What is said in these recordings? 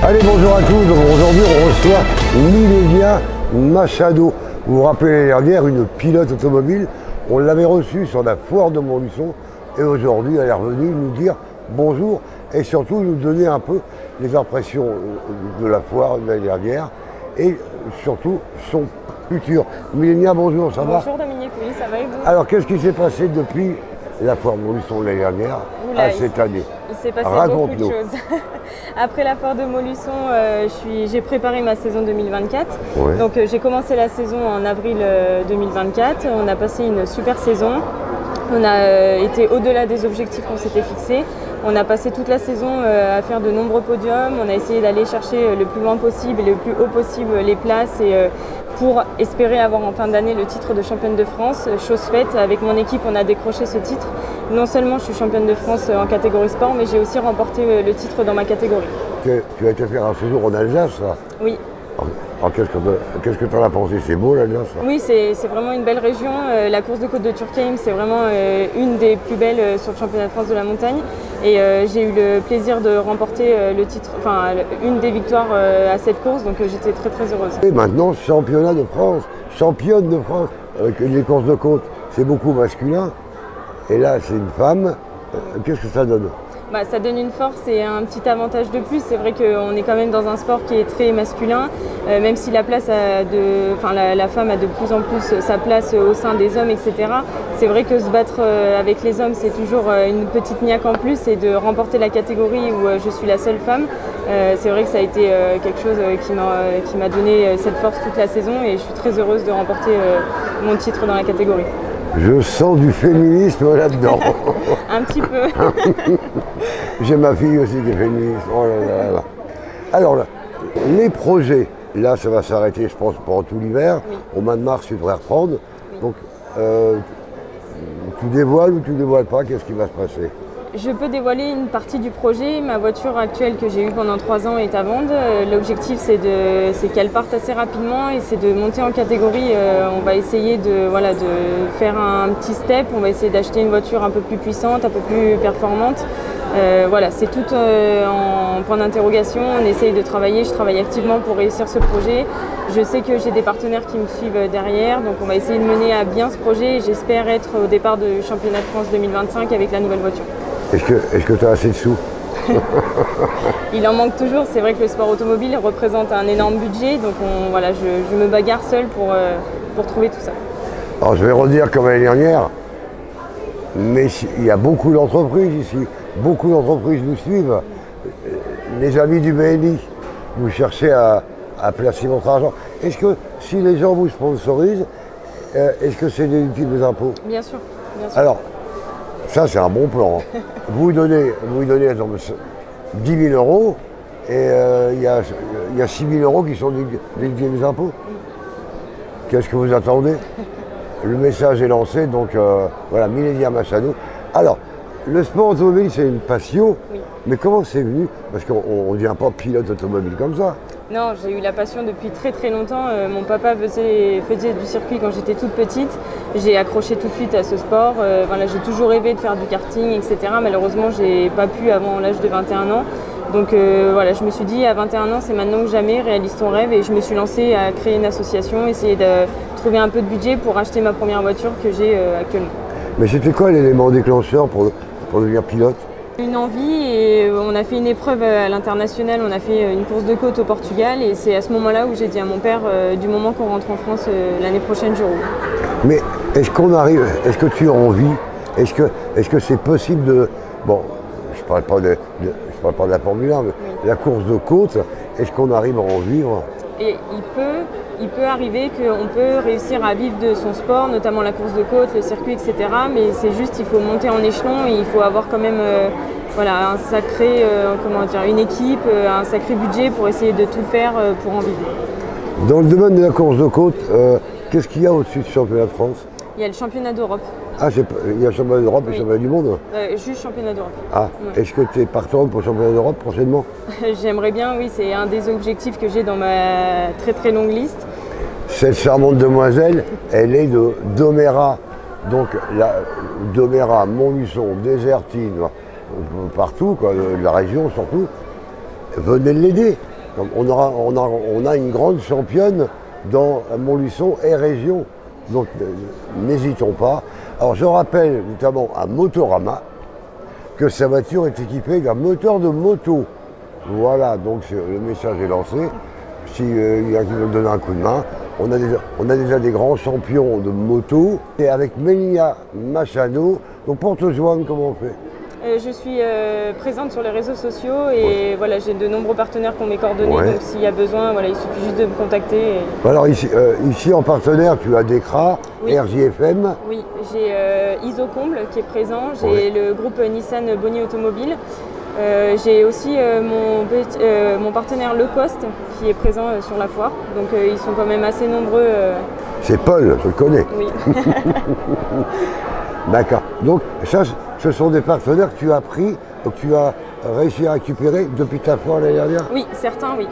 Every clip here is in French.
Allez, bonjour à tous. Aujourd'hui, on reçoit Milénia Machado. Vous vous rappelez l'année dernière, une pilote automobile. On l'avait reçue sur la foire de Montluçon. Et aujourd'hui, elle est revenue nous dire bonjour et surtout nous donner un peu les impressions de la foire de l'année dernière et surtout son futur. Milénia, bonjour, ça va? Bonjour Dominique, oui, ça va et vous? Alors, qu'est-ce qui s'est passé depuis la foire de Montluçon l'année dernière à cette année? Il s'est passé beaucoup de choses. Après la foire de Montluçon, j'ai préparé ma saison 2024. Ouais. Donc j'ai commencé la saison en avril 2024. On a passé une super saison. On a été au-delà des objectifs qu'on s'était fixés. On a passé toute la saison à faire de nombreux podiums. On a essayé d'aller chercher le plus loin possible et le plus haut possible les places et pour espérer avoir en fin d'année le titre de championne de France. Chose faite, avec mon équipe, on a décroché ce titre. Non seulement je suis championne de France en catégorie sport, mais j'ai aussi remporté le titre dans ma catégorie. Tu as été faire un séjour en Alsace, là? Oui. Alors, qu'est-ce que tu en as pensé? C'est beau l'Alsace? Oui, c'est vraiment une belle région. La course de côte de Turckheim, c'est vraiment une des plus belles sur le championnat de France de la montagne. Et j'ai eu le plaisir de remporter le titre, enfin une des victoires à cette course, donc j'étais très très heureuse. Et maintenant, championnat de France, championne de France, avec les courses de côte, c'est beaucoup masculin. Et là, c'est une femme. Qu'est-ce que ça donne? Ça donne une force et un petit avantage de plus. C'est vrai qu'on est quand même dans un sport qui est très masculin, même si la femme a de plus en plus sa place au sein des hommes, etc. C'est vrai que se battre avec les hommes, c'est toujours une petite niaque en plus, et de remporter la catégorie où je suis la seule femme, c'est vrai que ça a été quelque chose qui m'a donné cette force toute la saison, et je suis très heureuse de remporter mon titre dans la catégorie. Je sens du féminisme là-dedans. Un petit peu. J'ai ma fille aussi qui est féministe. Oh là là là. Alors, là, les projets, là, ça va s'arrêter, je pense, pendant tout l'hiver. Oui. Au mois de mars, tu devrais reprendre. Oui. Donc, tu dévoiles ou tu dévoiles pas? Qu'est-ce qui va se passer? Je peux dévoiler une partie du projet. Ma voiture actuelle que j'ai eue pendant 3 ans est à vendre. L'objectif, c'est qu'elle parte assez rapidement et c'est de monter en catégorie. On va essayer de faire un petit step. On va essayer d'acheter une voiture un peu plus puissante, un peu plus performante. C'est tout en point d'interrogation. On essaye de travailler. Je travaille activement pour réussir ce projet. Je sais que j'ai des partenaires qui me suivent derrière. Donc on va essayer de mener à bien ce projet. J'espère être au départ du championnat de France 2025 avec la nouvelle voiture. Est-ce que tu as assez de sous? Il en manque toujours. C'est vrai que le sport automobile représente un énorme budget. Donc je me bagarre seule pour trouver tout ça. Alors je vais redire comme l'année dernière, mais il y a beaucoup d'entreprises ici. Beaucoup d'entreprises nous suivent. Les amis du BNI, vous cherchez à placer votre argent. Est-ce que si les gens vous sponsorisent, est-ce que c'est déductible des impôts? Bien sûr. Alors, ça, c'est un bon plan. Vous donnez 10 000 euros et il y a 6 000 euros qui sont déductibles des impôts. Qu'est-ce que vous attendez? Le message est lancé, donc voilà, Milénia Machado. Alors, le sport automobile, c'est une passion, oui. Mais comment c'est venu? Parce qu'on ne devient pas pilote automobile comme ça. Non, j'ai eu la passion depuis très très longtemps. Mon papa faisait du circuit quand j'étais toute petite. J'ai accroché tout de suite à ce sport. J'ai toujours rêvé de faire du karting, etc. Malheureusement, je n'ai pas pu avant l'âge de 21 ans. Donc je me suis dit, à 21 ans, c'est maintenant que jamais, réalise ton rêve. Et je me suis lancée à créer une association, essayer de trouver un peu de budget pour acheter ma première voiture que j'ai actuellement. Mais c'était quoi l'élément déclencheur pour devenir pilote? Une envie, et on a fait une épreuve à l'international, on a fait une course de côte au Portugal, et c'est à ce moment-là où j'ai dit à mon père, du moment qu'on rentre en France l'année prochaine, je roule. Mais est-ce que tu as envie, est-ce que c'est possible de, bon, je parle pas de la Formule 1, mais oui. La course de côte, est-ce qu'on arrive à en vivre? Et il peut arriver qu'on peut réussir à vivre de son sport, notamment la course de côte, le circuit, etc. Mais c'est juste, il faut monter en échelon et il faut avoir quand même un sacré, une équipe, un sacré budget pour essayer de tout faire pour en vivre. Dans le domaine de la course de côte, qu'est-ce qu'il y a au-dessus du championnat de France? Il y a le championnat d'Europe. Ah, il y a le championnat d'Europe et le championnat du monde? Juste championnat d'Europe. Ah, ouais. Est-ce que tu es partante pour le championnat d'Europe prochainement? J'aimerais bien, oui, c'est un des objectifs que j'ai dans ma très très longue liste. Cette charmante demoiselle, elle est de Domérat. Donc, Domérat, Montluçon, Désertine, partout, quoi, de la région surtout. Venez l'aider. On a une grande championne dans Montluçon et région. Donc n'hésitons pas. Alors je rappelle notamment à Motorama que sa voiture est équipée d'un moteur de moto. Voilà, donc le message est lancé. Si y a qui veut me donner un coup de main, on a déjà des grands champions de moto. Et avec Mélina Machano, donc pour te joindre, comment on fait? Je suis présente sur les réseaux sociaux et voilà, j'ai de nombreux partenaires qui ont mes coordonnées, donc s'il y a besoin, voilà, il suffit juste de me contacter. Et... Alors ici en partenaire, tu as Decra, RJFM. Oui, j'ai Isocomble qui est présent, j'ai le groupe Nissan Bonnie Automobile. J'ai aussi mon partenaire Lecoste qui est présent sur la foire, donc ils sont quand même assez nombreux. C'est Paul, je le connais. Oui. D'accord. Donc ça, ce sont des partenaires que tu as pris, que tu as réussi à récupérer depuis ta foire l'année dernière? Oui, certains, oui.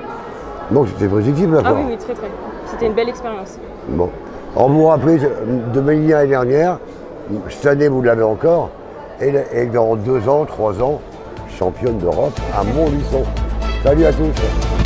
Donc c'était positif la foire? Ah oui, très très. C'était une belle expérience. Bon. Alors vous vous rappelez de Mélina l'année dernière, cette année vous l'avez encore, et dans 2 ans, 3 ans, championne d'Europe à Montluçon. Salut à tous.